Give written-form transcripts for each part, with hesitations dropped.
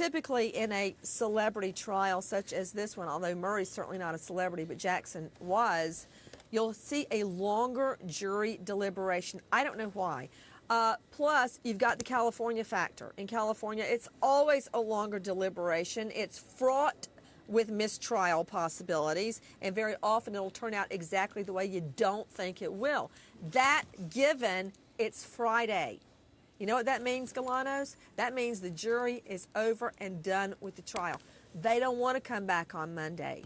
Typically in a celebrity trial such as this one, although Murray's certainly not a celebrity, but Jackson was, you'll see a longer jury deliberation. I don't know why. Plus, you've got the California factor. In California, it's always a longer deliberation. It's fraught with mistrial possibilities, and very often it'll turn out exactly the way you don't think it will. That given, it's Friday. You know what that means, Galanos? That means the jury is over and done with the trial. They don't want to come back on Monday.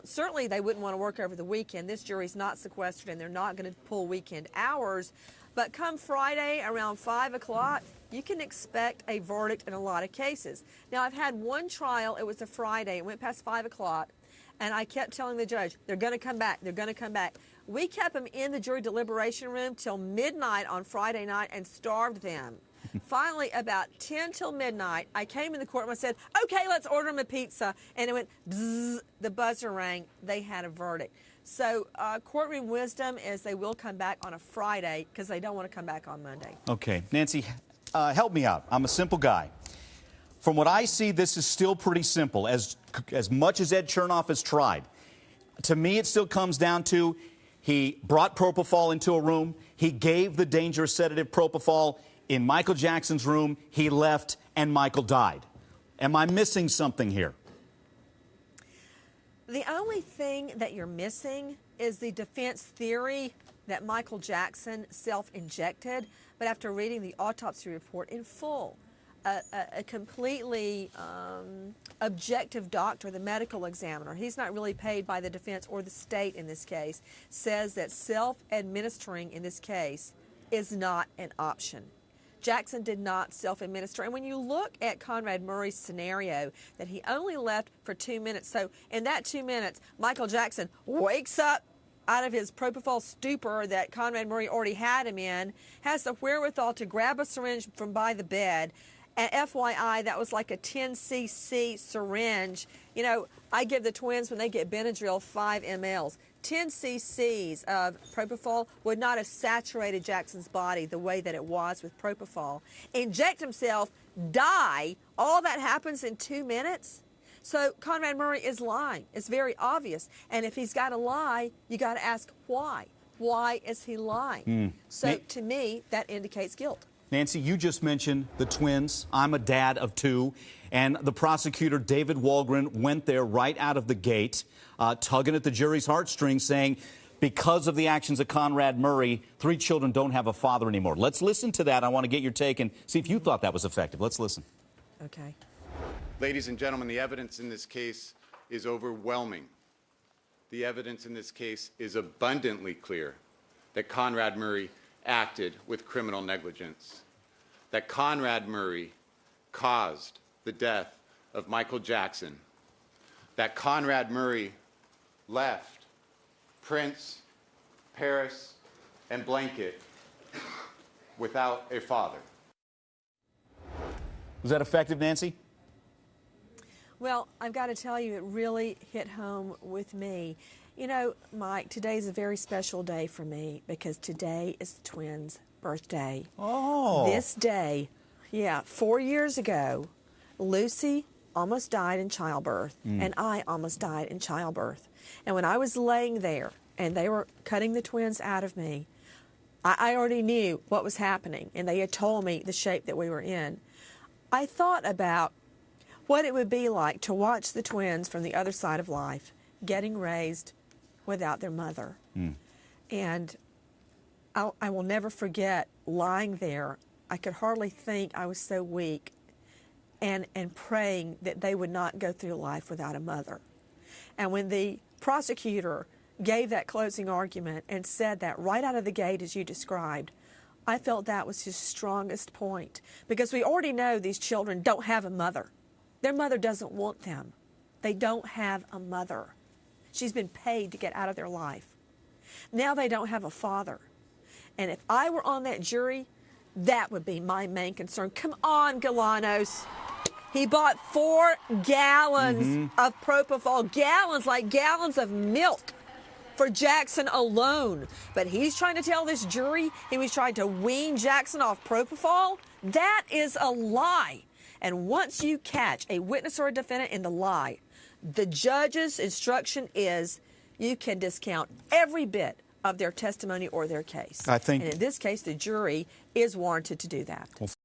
Certainly they wouldn't want to work over the weekend. This jury's not sequestered and they're not going to pull weekend hours. But come Friday around 5 o'clock, you can expect a verdict in a lot of cases. Now, I've had one trial, it was a Friday, it went past 5 o'clock, and I kept telling the judge, they're going to come back, they're going to come back. We kept them in the jury deliberation room till midnight on Friday night and starved them. Finally, about 10 till midnight, I came in the courtroom and I said, okay, let's order them a pizza. And it went bzzz, the buzzer rang, they had a verdict. So courtroom wisdom is they will come back on a Friday because they don't want to come back on Monday. Okay, Nancy, help me out. I'm a simple guy. From what I see, this is still pretty simple. As much as Ed Chernoff has tried, to me it still comes down to he brought propofol into a room. He gave the dangerous sedative propofol in Michael Jackson's room. He left, and Michael died. Am I missing something here? The only thing that you're missing is the defense theory that Michael Jackson self-injected, but after reading the autopsy report in full, a completely objective doctor, the medical examiner, he's not really paid by the defense or the state in this case, says that self-administering in this case is not an option. Jackson did not self-administer. And when you look at Conrad Murray's scenario, that he only left for 2 minutes. So in that 2 minutes, Michael Jackson wakes up out of his propofol stupor that Conrad Murray already had him in, has the wherewithal to grab a syringe from by the bed. And FYI, that was like a 10 cc syringe. You know, I give the twins, when they get Benadryl, 5 mLs. 10 cc's of propofol would not have saturated Jackson's body the way that it was with propofol. Inject himself, die, all that happens in 2 minutes? So Conrad Murray is lying. It's very obvious. And if he's got to lie, you got to ask why. Why is he lying? So to me, that indicates guilt. Nancy, you just mentioned the twins. I'm a dad of 2. And the prosecutor, David Walgren, went there right out of the gate, tugging at the jury's heartstrings, saying, because of the actions of Conrad Murray, 3 children don't have a father anymore. Let's listen to that. I want to get your take and see if you thought that was effective. Let's listen. Okay. Ladies and gentlemen, the evidence in this case is overwhelming. The evidence in this case is abundantly clear that Conrad Murray acted with criminal negligence, that Conrad Murray caused the death of Michael Jackson, that Conrad Murray left Prince, Paris, and Blanket without a father. Was that effective, Nancy? Well, I've got to tell you, it really hit home with me. You know, Mike, today's a very special day for me because today is the twins' birthday. Oh. This day, 4 years ago, Lucy almost died in childbirth, and I almost died in childbirth. And when I was laying there and they were cutting the twins out of me, I already knew what was happening, and they had told me the shape that we were in. I thought about what it would be like to watch the twins from the other side of life getting raised without their mother. And I will never forget lying there. I could hardly think. I was so weak, and praying that they would not go through life without a mother. And when the prosecutor gave that closing argument and said that right out of the gate as you described, I felt that was his strongest point, because we already know these children don't have a mother. Their mother doesn't want them. They don't have a mother. She's been paid to get out of their life. Now they don't have a father. And if I were on that jury, that would be my main concern. Come on, Galanos. He bought 4 gallons of propofol, gallons, like gallons of milk for Jackson alone. But he's trying to tell this jury he was trying to wean Jackson off propofol? That is a lie. And once you catch a witness or a defendant in the lie, the judge's instruction is you can discount every bit of their testimony or their case. I think- and in this case, the jury is warranted to do that.